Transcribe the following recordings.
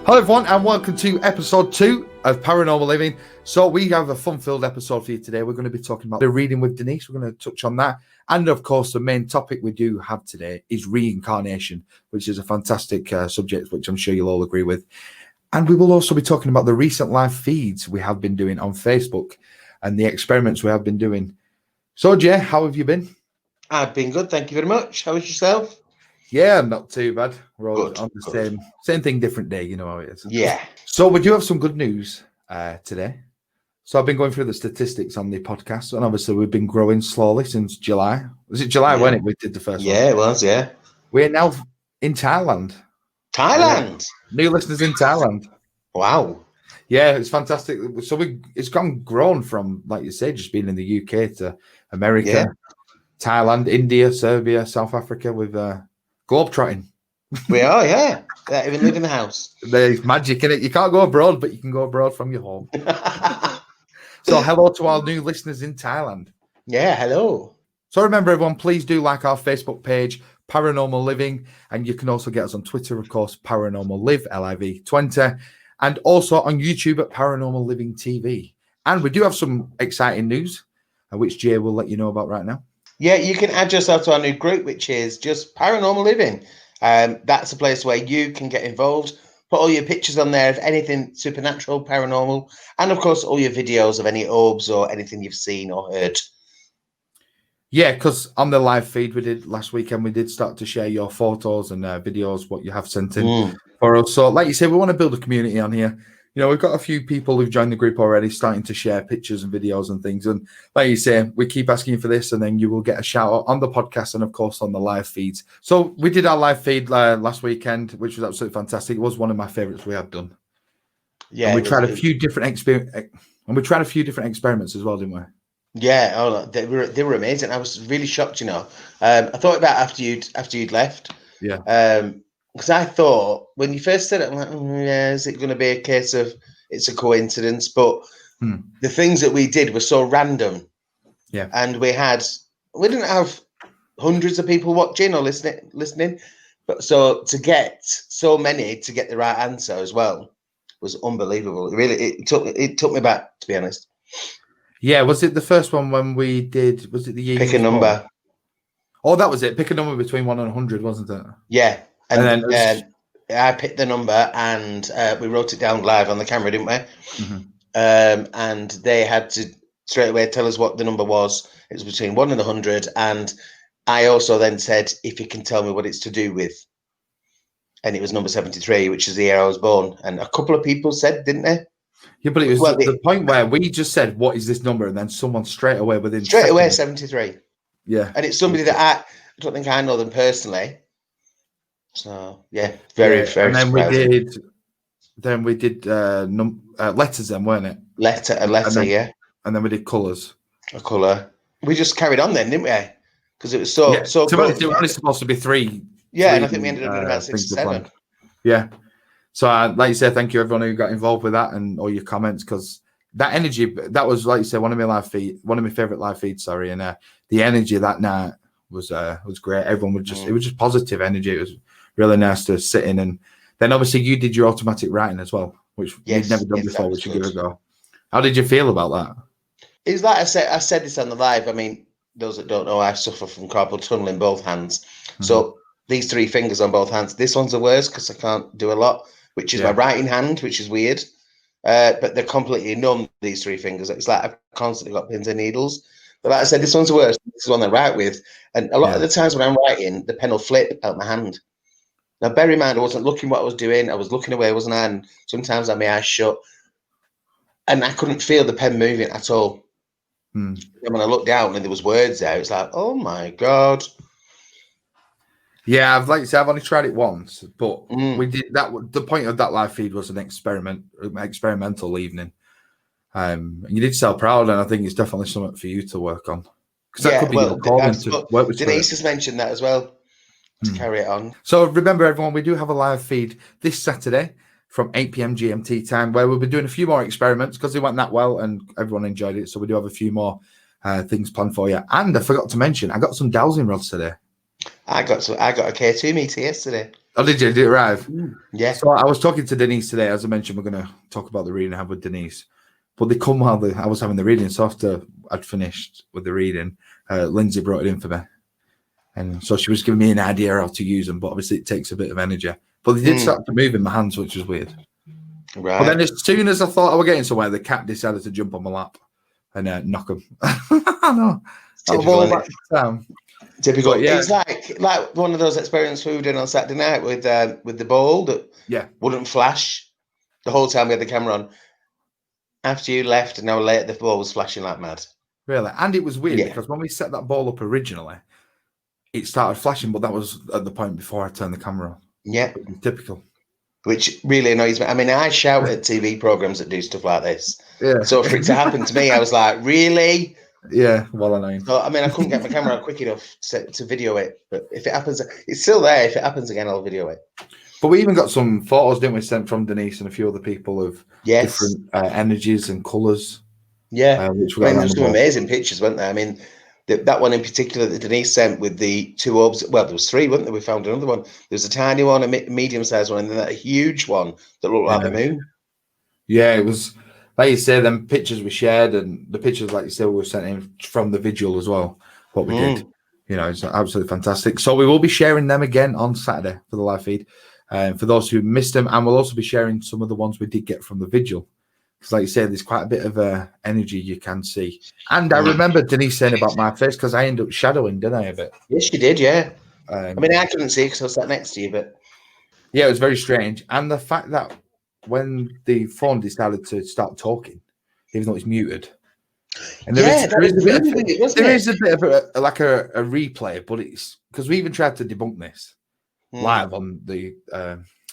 Hello everyone and welcome to episode 2 of Paranormal Living. So we have a fun-filled episode for you today. We're going to be talking about the reading with Denise. We're going to touch on that. And of course, the main topic we do have today is reincarnation, which is a fantastic subject, which I'm sure you'll all agree with. And we will also be talking about the recent live feeds we have been doing on Facebook and the experiments we have been doing. So Jay, how have you been? I've been good, thank you very much. How was yourself? Yeah, not too bad. We're all Good, on the same thing, different day. You know how it is. Yeah. So we do have some good news today. So I've been going through the statistics on the podcast, and obviously we've been growing slowly since July. Was it July when we did the first one? Yeah, it was, yeah. We're now in Thailand. Thailand? New listeners in Thailand. Wow. Yeah, it's fantastic. So it's grown from, like you say, just being in the UK to America, Thailand, India, Serbia, South Africa with globetrotting. We are, yeah. Don't even live in the house. There's magic in it. You can't go abroad, but you can go abroad from your home. So hello to our new listeners in Thailand. Yeah, hello. So remember, everyone, please do like our Facebook page, Paranormal Living, and you can also get us on Twitter, of course, Paranormal Live, LIV20, and also on YouTube at Paranormal Living TV. And we do have some exciting news, which Jay will let you know about right now. Yeah, you can add yourself to our new group, which is just Paranormal Living. That's a place where you can get involved, put all your pictures on there of anything supernatural, paranormal, and of course, all your videos of any orbs or anything you've seen or heard. Yeah, because on the live feed we did last weekend, we did start to share your photos and videos, what you have sent in for us. So like you said, we want to build a community on here. You know, we've got a few people who've joined the group already, starting to share pictures and videos and things. And like you say, we keep asking for this, and then you will get a shout out on the podcast and, of course, on the live feeds. So we did our live feed last weekend, which was absolutely fantastic. It was one of my favorites we have done. Yeah, and we tried a few different experiments as well, didn't we? Yeah, oh, they were amazing. I was really shocked, you know. I thought about after you'd left. Yeah. Because I thought when you first said it, I'm like, yeah, is it going to be a case of it's a coincidence? But the things that we did were so random. Yeah. And we didn't have hundreds of people watching or listening. But so to get so many to get the right answer as well was unbelievable. It took me back, to be honest. Yeah, was it the first one when we did, was it the year? Pick a number. Oh, that was it. Pick a number between 1 and 100, wasn't it? Yeah. And then I picked the number and we wrote it down live on the camera, didn't we? Mm-hmm. And they had to straight away tell us what the number was. It was between 1 and 100. And I also then said, if you can tell me what it's to do with. And it was number 73, which is the year I was born. And a couple of people said, didn't they? Yeah, but it was the point where we just said, what is this number? And then someone straight away Straight away, 73. Yeah. And it's somebody that I don't think I know them personally. So yeah, very and then surprising. we did letters then, weren't it? Letter, yeah. And then we did colours. A colour. We just carried on then, didn't we? Because it was so good. It was only supposed to be 3. Yeah, and I think we ended up with about 6 or 7. Yeah. So like you said, thank you everyone who got involved with that and all your comments, because that energy, that was, like you said, one of my favourite live feeds, sorry. And the energy that night was great. Everyone was it was just positive energy. It was really nice to sit in. And then obviously you did your automatic writing as well, which you'd never done before, which you give a go. How did you feel about that? It's like I said this on the live. I mean, those that don't know, I suffer from carpal tunnel in both hands. Mm-hmm. So these 3 fingers on both hands, this one's the worst because I can't do a lot, which is my writing hand, which is weird. But they're completely numb, these 3 fingers. It's like I've constantly got pins and needles. But like I said, this one's the worst. This is the one I write with. And a lot of the times when I'm writing, the pen will flip out my hand. Now, bear in mind, I wasn't looking what I was doing. I was looking away, wasn't I? And sometimes I had my eyes shut. And I couldn't feel the pen moving at all. And when I looked down and there was words there, it's like, oh, my God. Yeah, I've only tried it once. But we did that. The point of that live feed was an experimental evening. And you did so proud, and I think it's definitely something for you to work on. Because that could be your calling to work with. Denise has mentioned that as well. To carry it on. So remember, everyone, we do have a live feed this Saturday from 8 p.m. GMT time, where we'll be doing a few more experiments because they went that well and everyone enjoyed it. So we do have a few more things planned for you. And I forgot to mention, I got some dowsing rods today. I got a K2 meter yesterday. Oh, did you? Did it arrive? Yeah. So I was talking to Denise today. As I mentioned, we're going to talk about the reading I have with Denise. But they come while I was having the reading. So after I'd finished with the reading, Lindsay brought it in for me. And so she was giving me an idea how to use them. But obviously it takes a bit of energy. But they did start to move in my hands, which was weird. Right. But then as soon as I thought I was getting somewhere, the cat decided to jump on my lap and knock him. I know. Typical. But, yeah. It's like one of those experiments we were doing on Saturday night with the ball that wouldn't flash the whole time we had the camera on. After you left, an hour later, the ball was flashing like mad. Really? And it was weird because when we set that ball up originally, it started flashing, but that was at the point before I turned the camera on. Yeah. Typical. Which really annoys me. I mean, I shout at TV programs that do stuff like this. Yeah. So for it to happen to me, I was like, really? Yeah, well annoying. So, I mean, I couldn't get my camera out quick enough to video it. But if it happens, it's still there. If it happens again, I'll video it. But we even got some photos, didn't we, sent from Denise and a few other people of different energies and colours. Yeah. There's some amazing pictures, weren't there? I mean, that one in particular that Denise sent with the two orbs. Well, there was three, weren't there? We found another one. There's a tiny one, a medium-sized one, and then that huge one that looked like the moon. Yeah, it was, like you say, them pictures we shared and the pictures, like you said, were sent in from the VIGIL as well, what we did. You know, it's absolutely fantastic. So we will be sharing them again on Saturday for the live feed. For those who missed them, and we'll also be sharing some of the ones we did get from the VIGIL. Because like you said, there's quite a bit of energy you can see. And I remember Denise saying about my face, because I ended up shadowing, didn't I, a bit? Yes, you did, yeah. I mean, I couldn't see because I was sat next to you, but... Yeah, it was very strange. And the fact that when the phone decided to start talking, even though it's muted, and there is a bit of a replay, but it's because we even tried to debunk this live on the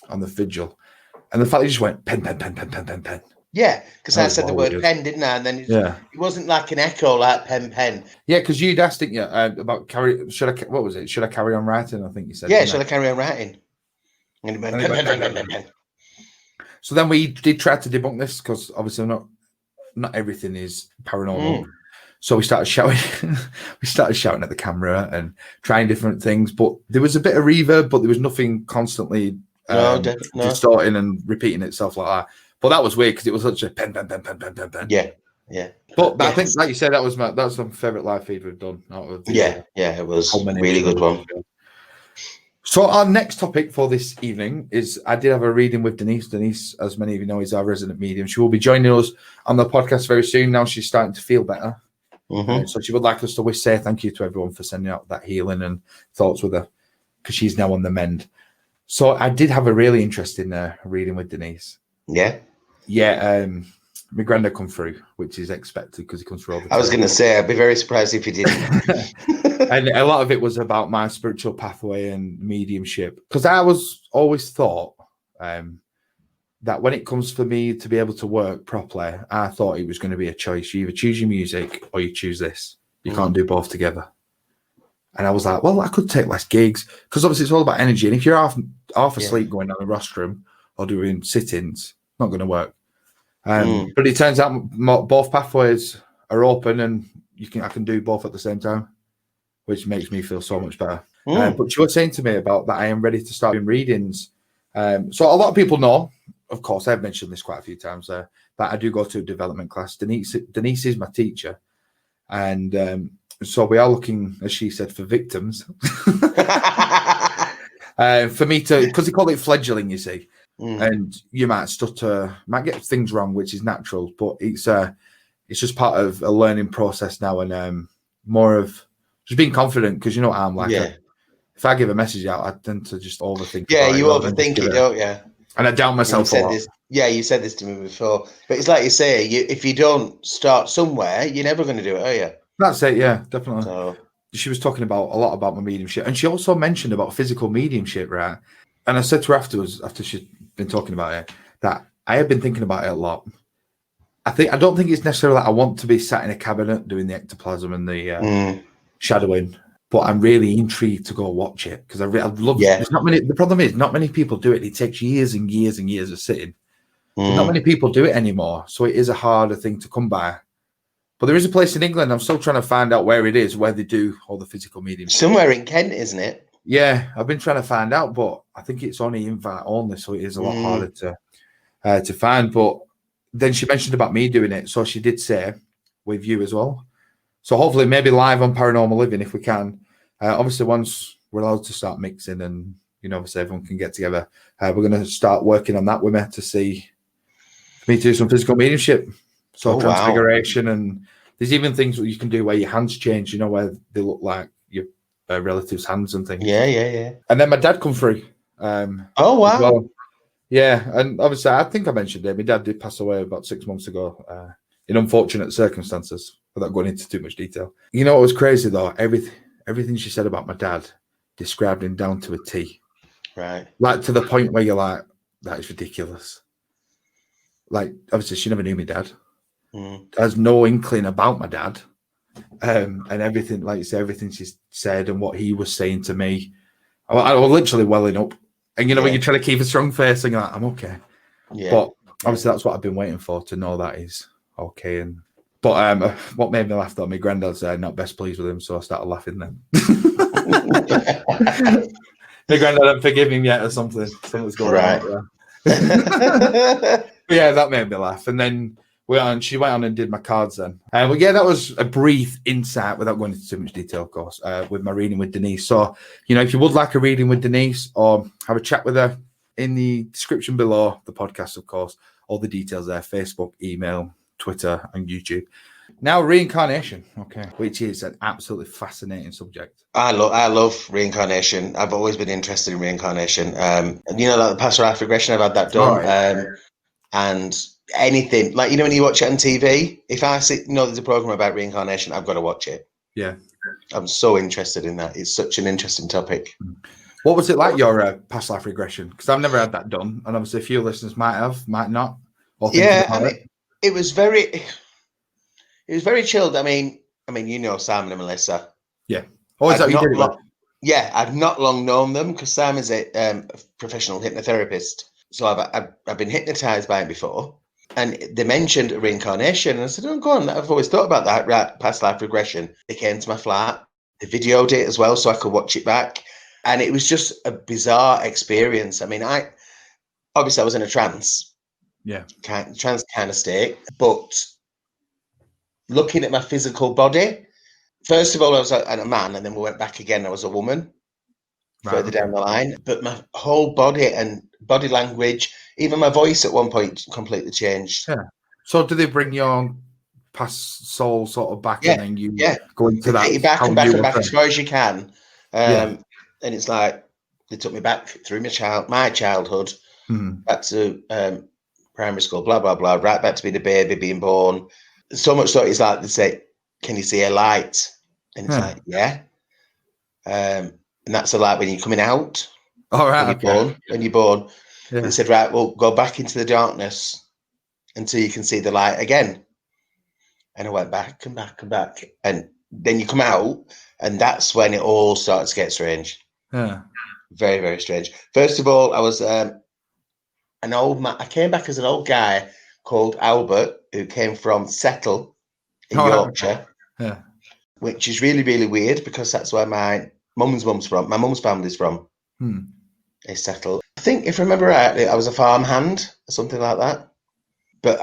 VIGIL, and the fact it just went pen, pen, pen, pen, pen, pen, pen. Yeah, because I said the word pen, didn't I? And then it wasn't like an echo, like pen, pen. Yeah, because you'd asked, didn't you, about what was it? Should I carry on writing? I think you said. Yeah, should I carry on writing? And it went pen, pen, pen, pen, pen, pen. So then we did try to debunk this because obviously not everything is paranormal. So we started shouting. We started shouting at the camera and trying different things, but there was a bit of reverb, but there was nothing constantly distorting and repeating itself like that. But that was weird because it was such a pen, pen, pen, pen, pen, pen, pen. Yeah, yeah. But I think, like you said, that's my favorite live feed we've done. Out of it was a really good one. So our next topic for this evening is I did have a reading with Denise. Denise, as many of you know, is our resident medium. She will be joining us on the podcast very soon. Now she's starting to feel better. So she would like us to say thank you to everyone for sending out that healing and thoughts with her because she's now on the mend. So I did have a really interesting reading with Denise. Yeah. Yeah. My granddad come through, which is expected because he comes through all the time. I was going to say, I'd be very surprised if he didn't. And a lot of it was about my spiritual pathway and mediumship. Because I always thought that when it comes for me to be able to work properly, I thought it was going to be a choice. You either choose your music or you choose this. You can't do both together. And I was like, well, I could take less gigs because obviously it's all about energy. And if you're half asleep going down the rostrum or doing sit-ins, not going to work. But it turns out both pathways are open and I can do both at the same time, which makes me feel so much better. But she was saying to me about that I am ready to start doing readings. So a lot of people know, of course, I've mentioned this quite a few times, that I do go to a development class. Denise is my teacher. And so we are looking, as she said, for victims. For me to, because they call it fledgling, you see. And you might stutter, might get things wrong, which is natural, but it's just part of a learning process now, and more of just being confident because you know what I'm like. If I give a message out, I tend to just overthink. Yeah, you overthink it, don't you? And I doubt myself a lot. You said this to me before, but it's like you say, if you don't start somewhere, you're never going to do it, are you? That's it. Yeah, definitely. So. She was talking a lot about my mediumship, and she also mentioned about physical mediumship, right? And I said to her afterwards, after she'd been talking about it, that I have been thinking about it a lot. I don't think it's necessarily that I want to be sat in a cabinet doing the ectoplasm and the shadowing, but I'm really intrigued to go watch it because I love. Yeah. The problem is not many people do it. It takes years and years and years of sitting. Not many people do it anymore, so it is a harder thing to come by. But there is a place in England. I'm still trying to find out where it is, where they do all the physical medium. Somewhere in Kent, isn't it? Yeah, I've been trying to find out, but I think it's only invite only, so it is a lot harder to find. But then she mentioned about me doing it, so she did say with you as well. So hopefully, maybe live on Paranormal Living if we can. Obviously, once we're allowed to start mixing, and obviously everyone can get together, we're going to start working on that with me to see for me to do some physical mediumship, so transfiguration, and there's even things that you can do where your hands change. Where they look like your relatives' hands and things. Yeah. And then my dad come through. Oh wow. Well, yeah, and obviously I think I mentioned it. My dad did pass away about 6 months ago in unfortunate circumstances, without going into too much detail. It was crazy though. Everything she said about my dad described him down to a T. Right. Like to the point where you're like, that is ridiculous. Like obviously she never knew my dad. Has no inkling about my dad. And everything, like you say, everything she said and what he was saying to me, I was literally welling up. And when you're trying to keep a strong face and you're like, I'm okay. Yeah. But obviously that's what I've been waiting for, to know that he's okay. But what made me laugh though, my granddad said not best pleased with him, so I started laughing then. My granddad hadn't forgiven him yet or something. Something's going on. Yeah, that made me laugh. And then she went on and did my cards then. But yeah, that was a brief insight, without going into too much detail, of course, with my reading with Denise. So, if you would like a reading with Denise or have a chat with her, in the description below the podcast, of course, all the details there: Facebook, email, Twitter, and YouTube. Now, reincarnation, which is an absolutely fascinating subject. I love reincarnation. I've always been interested in reincarnation. Like the past life regression, I've had that done. And anything like when you watch it on TV, if I see there's a program about reincarnation, I've got to watch it. Yeah, I'm so interested in that. It's such an interesting topic. What was it like, your past life regression? Because I've never had that done, and obviously a few listeners might have, might not. It was very chilled. I mean, Simon and Melissa. Yeah. Oh, is that you did it with? Yeah, I've not long known them because Simon's a professional hypnotherapist. So I've been hypnotized by him before, and they mentioned reincarnation, and I said, "Oh, go on." I've always thought about that past life regression. They came to my flat, they videoed it as well, so I could watch it back, and it was just a bizarre experience. I mean, I was in a trance, trance kind of state, but looking at my physical body, first of all, I was a man, and then we went back again. I was a woman. Further down the line, but my whole body and body language, even my voice at one point completely changed. Yeah. So do they bring your past soul sort of back and then you go into that? Take you back and back and back as far as you can. And it's like they took me back through my childhood, back to primary school, blah, blah, blah, right back to being a baby, being born. So much so it's like they say, can you see a light? And it's like, yeah. And that's the light when you're coming out. All right. When you're born. Yeah. They said, right, well, go back into the darkness until you can see the light again. And I went back and back and back. And then you come out, and that's when it all starts to get strange. Yeah. Very, very strange. First of all, I was an old man. I came back as an old guy called Albert, who came from Settle in Yorkshire. Yeah. Which is really, really weird because that's where my mum's from. My mum's family's from. It's Settle. I think, if I remember rightly, I was a farmhand or something like that. But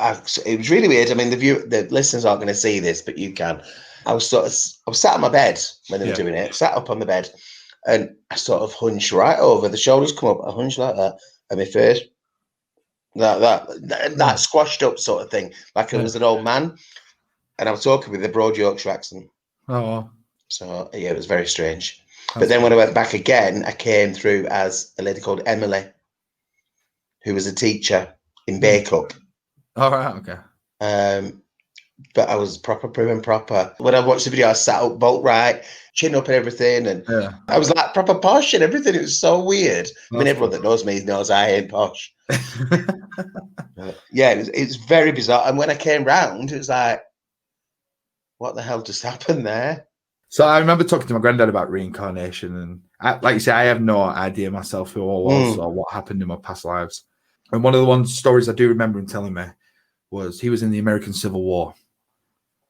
it was really weird. I mean, the listeners aren't going to see this, but you can. I was sat on my bed when they were doing it. Sat up on the bed, and I sort of hunched right over. The shoulders come up. I hunched like that, and my face that squashed up sort of thing, like it was an old man. And I was talking with a broad Yorkshire accent. Oh. So yeah, it was very strange. But then when I went back again, I came through as a lady called Emily, who was a teacher in Bacup. All right, okay. But I was proper prim and proper. When I watched the video, I sat up bolt right, chin up and everything, and I was like proper posh and everything. It was so weird. I mean, everyone that knows me knows I ain't posh. Yeah, it was very bizarre. And when I came round, it was like, what the hell just happened there? So I remember talking to my granddad about reincarnation, and like you say, I have no idea myself who I was or what happened in my past lives. And one of the stories I do remember him telling me was he was in the American Civil War.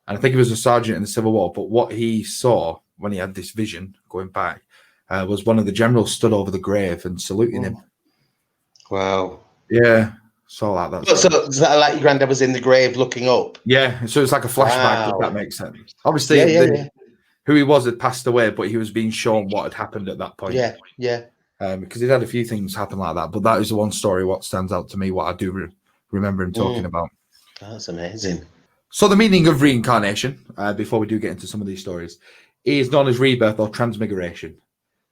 And I think he was a sergeant in the Civil War, but what he saw when he had this vision going back was one of the generals stood over the grave and saluting him. Wow. Yeah. So like that. So is that like your granddad was in the grave looking up? Yeah. So it's like a flashback, if that makes sense. Obviously, who he was had passed away, but he was being shown what had happened at that point. Yeah. Because he'd had a few things happen like that, but that is the one story what stands out to me, what I do remember him talking about. That's amazing. So the meaning of reincarnation, before we do get into some of these stories, is known as rebirth or transmigration,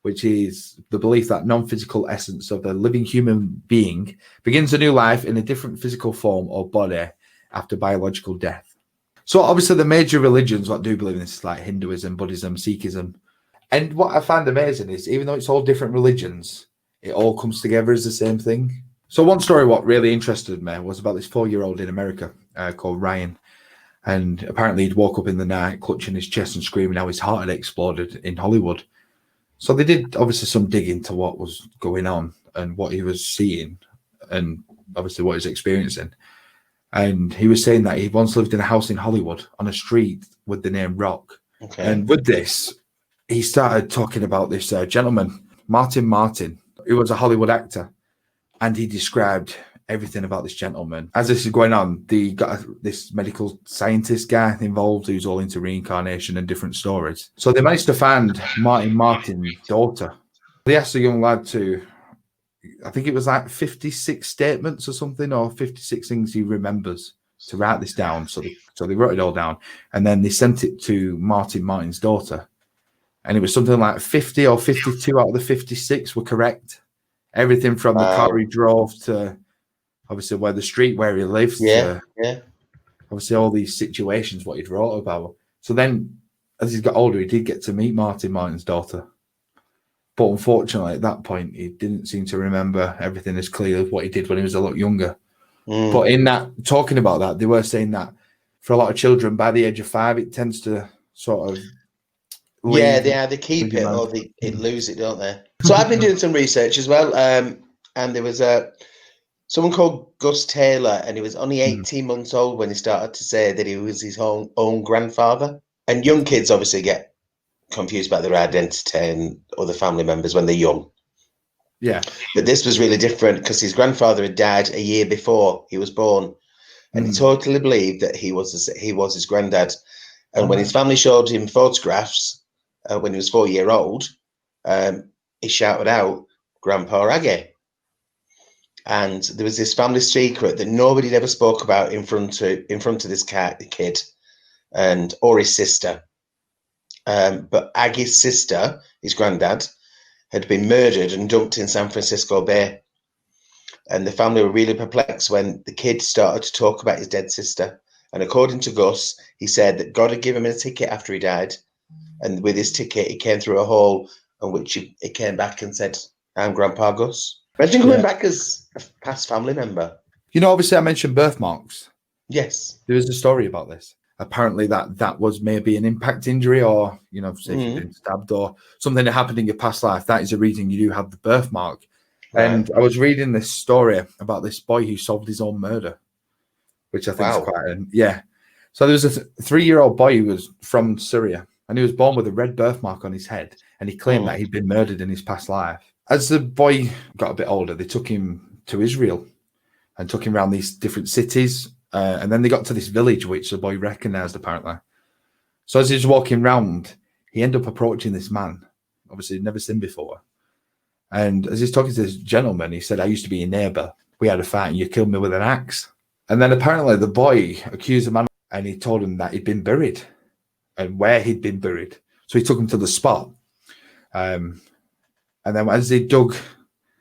which is the belief that non-physical essence of a living human being begins a new life in a different physical form or body after biological death. So obviously the major religions what do believe in this is like Hinduism, Buddhism, Sikhism. And what I find amazing is even though it's all different religions, it all comes together as the same thing. So one story what really interested me was about this 4-year-old in America called Ryan. And apparently he'd woke up in the night clutching his chest and screaming how his heart had exploded in Hollywood. So they did obviously some digging to what was going on and what he was seeing and obviously what he was experiencing. And he was saying that he once lived in a house in Hollywood on a street with the name Rock. Okay. And with this, he started talking about this gentleman, Martin, who was a Hollywood actor. And he described everything about this gentleman. As this is going on, they got this medical scientist guy involved who's all into reincarnation and different stories. So they managed to find Martin's daughter. They asked the young lad to, I think it was like 56 statements or something, or 56 things he remembers, to write this down. So they wrote it all down. And then they sent it to Martin's daughter. And it was something like 50 or 52 out of the 56 were correct. Everything from the car he drove to obviously where the street where he lived. Yeah. Obviously all these situations what he'd wrote about. So then as he got older, he did get to meet Martin's daughter. But unfortunately at that point, he didn't seem to remember everything as clear as what he did when he was a lot younger. But in that, talking about that, they were saying that for a lot of children by the age of 5, it tends to sort of they keep it or they lose it, don't they? So I've been doing some research as well, and there was someone called Gus Taylor, and he was only 18 months old when he started to say that he was his own grandfather. And young kids obviously get confused about their identity and other family members when they're young. Yeah. But this was really different because his grandfather had died a year before he was born, and he totally believed that he was his granddad. And when his family showed him photographs when he was 4-year-old, he shouted out, "Grandpa Aggie." And there was this family secret that nobody ever spoke about in front of this kid and or his sister. But Aggie's sister, his granddad, had been murdered and dumped in San Francisco Bay. And the family were really perplexed when the kid started to talk about his dead sister. And according to Gus, he said that God had given him a ticket after he died. And with his ticket, he came through a hole on which he came back and said, "I'm Grandpa Gus." Imagine coming back as a past family member. You know, obviously I mentioned birthmarks. Yes. There is a story about this. Apparently that was maybe an impact injury or, you know, say if you've been stabbed or something that happened in your past life. That is a reason you do have the birthmark. Right. And I was reading this story about this boy who solved his own murder, which I think is quite, So there was a 3-year-old boy who was from Syria and he was born with a red birthmark on his head. And he claimed that he'd been murdered in his past life. As the boy got a bit older, they took him to Israel and took him around these different cities. And then they got to this village, which the boy recognized, apparently. So as he was walking around, he ended up approaching this man, obviously he'd never seen before. And as he's talking to this gentleman, he said, "I used to be your neighbor. We had a fight and you killed me with an axe." And then apparently the boy accused the man and he told him that he'd been buried and where he'd been buried. So he took him to the spot. And then as they dug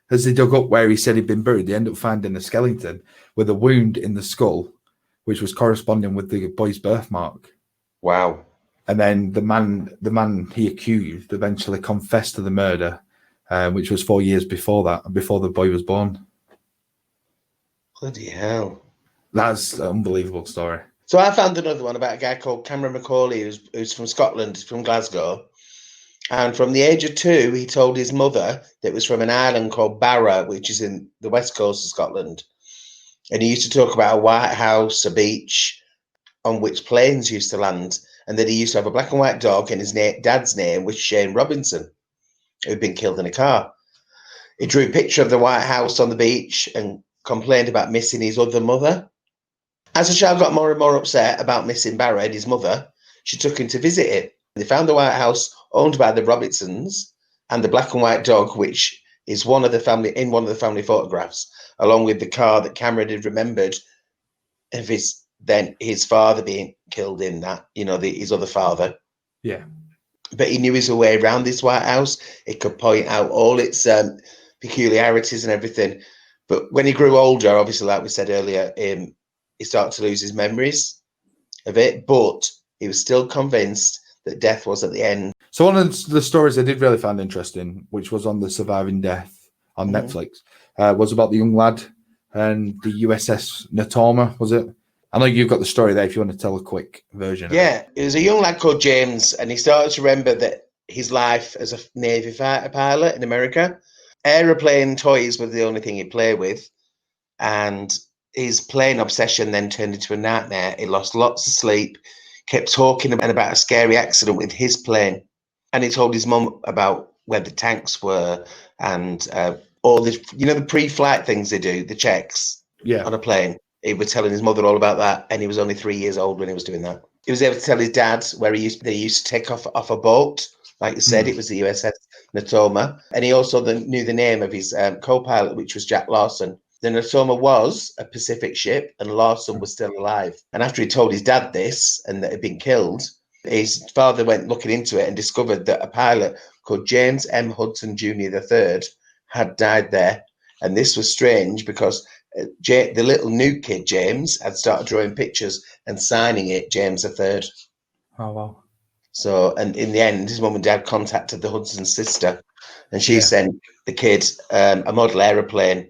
up where he said he'd been buried, they ended up finding a skeleton with a wound in the skull, which was corresponding with the boy's birthmark. Wow. And then the man he accused eventually confessed to the murder, which was 4 years before the boy was born. Bloody hell. That's an unbelievable story. So I found another one about a guy called Cameron Macaulay, who's from Scotland, from Glasgow. And from the age of 2, he told his mother that it was from an island called Barra, which is in the west coast of Scotland. And he used to talk about a white house, a beach, on which planes used to land, and that he used to have a black and white dog, and his dad's name was Shane Robinson. who'd been killed in a car. He drew a picture of the White House on the beach and complained about missing his other mother. As the child got more and more upset about missing Barrett, his mother, she took him to visit it. They found the White House owned by the Robertsons and the black and white dog, which is one of the family photographs, along with the car that Cameron had remembered of his father being killed in that, his other father. Yeah. But he knew his way around this White House. It could point out all its peculiarities and everything. But when he grew older, obviously, like we said earlier, he started to lose his memories of it, but he was still convinced that death was at the end. So one of the stories I did really find interesting, which was on the Surviving Death on Netflix, was about the young lad and the USS Natoma, was it? I know you've got the story there if you want to tell a quick version. Yeah, it was a young lad called James, and he started to remember that his life as a Navy fighter pilot in America. Aeroplane toys were the only thing he'd play with, and his plane obsession then turned into a nightmare. He lost lots of sleep, kept talking about a scary accident with his plane, and he told his mum about where the tanks were and all the the pre-flight things they do, the checks on a plane. He was telling his mother all about that, and he was only 3 years old when he was doing that. He was able to tell his dad where they used to take off a boat. Like you said, it was the USS Natoma. And he also knew the name of his co-pilot, which was Jack Lawson. The Natoma was a Pacific ship, and Lawson was still alive. And after he told his dad this, and that he'd been killed, his father went looking into it and discovered that a pilot called James M. Hudson Jr. III had died there. And this was strange because the little new kid, James, had started drawing pictures and signing it James III. Oh, wow. So, and in the end, his mum and dad contacted the Hudson's sister, and she sent the kid a model aeroplane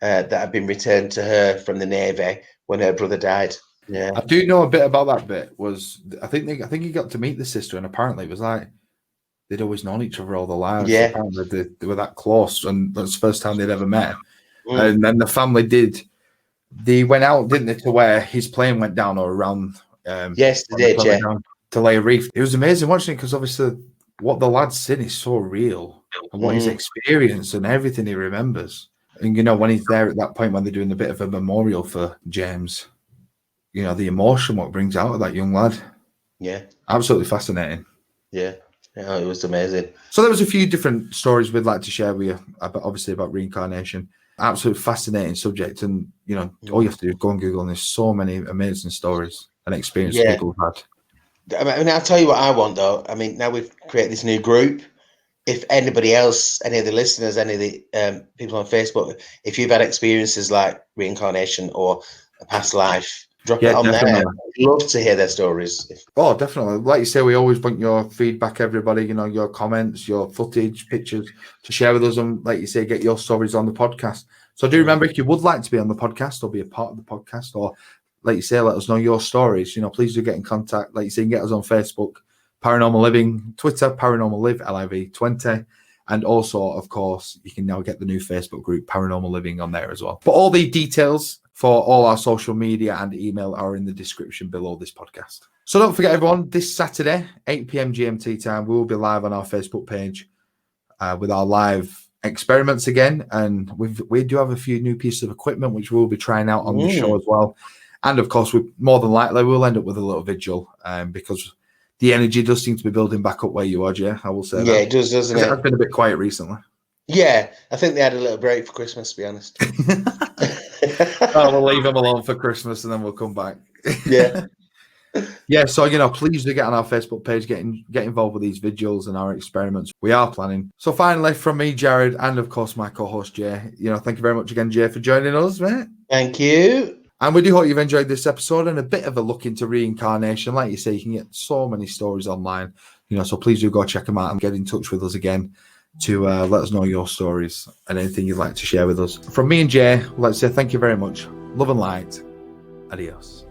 that had been returned to her from the Navy when her brother died. Yeah, I do know a bit about that bit. I think he got to meet the sister, and apparently it was like they'd always known each other all their lives. Yeah, apparently they were that close, and that's the first time they'd ever met. And then the family they went out, didn't they, to where his plane went down or around. Yes, they did. Yeah, to lay a reef. It was amazing watching it because obviously what the lad's seen is so real, and what he's experienced and everything he remembers. And when he's there at that point when they're doing a bit of a memorial for James, the emotion what brings out of that young lad. Yeah, absolutely fascinating. Yeah, it was amazing. So there was a few different stories we'd like to share with you, about reincarnation. Absolutely fascinating subject, and all you have to do is go on Google, and there's so many amazing stories and experiences people have had. I mean, I'll tell you what I want, though. I mean, now we've created this new group. If anybody else, any of the listeners, any of the people on Facebook, if you've had experiences like reincarnation or a past life, drop it on there. I'd love to hear their stories. Oh, definitely. Like you say, we always want your feedback, everybody, your comments, your footage, pictures to share with us, and like you say, get your stories on the podcast. So do remember, if you would like to be on the podcast or be a part of the podcast, or like you say, let us know your stories, please do get in contact. Like you say, you can get us on Facebook, Paranormal Living, Twitter, Paranormal Live, LIV20. And also, of course, you can now get the new Facebook group, Paranormal Living, on there as well. But all the details for all our social media and email are in the description below this podcast. So don't forget, everyone, this Saturday, 8 p.m. GMT time, we will be live on our Facebook page with our live experiments again. And we do have a few new pieces of equipment, which we'll be trying out on the show as well. And, of course, more than likely, we'll end up with a little vigil because the energy does seem to be building back up where you are, Jay. I will say that. Yeah, it does, doesn't it? It has been a bit quiet recently. Yeah, I think they had a little break for Christmas, to be honest. We'll leave them alone for Christmas and then we'll come back. Yeah. Yeah, so, please do get on our Facebook page, get involved with these vigils and our experiments we are planning. So finally, from me, Jared, and of course my co-host, Jay, thank you very much again, Jay, for joining us, mate. Thank you. And we do hope you've enjoyed this episode and a bit of a look into reincarnation. Like you say, you can get so many stories online, so please do go check them out and get in touch with us again to let us know your stories and anything you'd like to share with us. From me and Jay, let's say thank you very much. Love and light. Adios.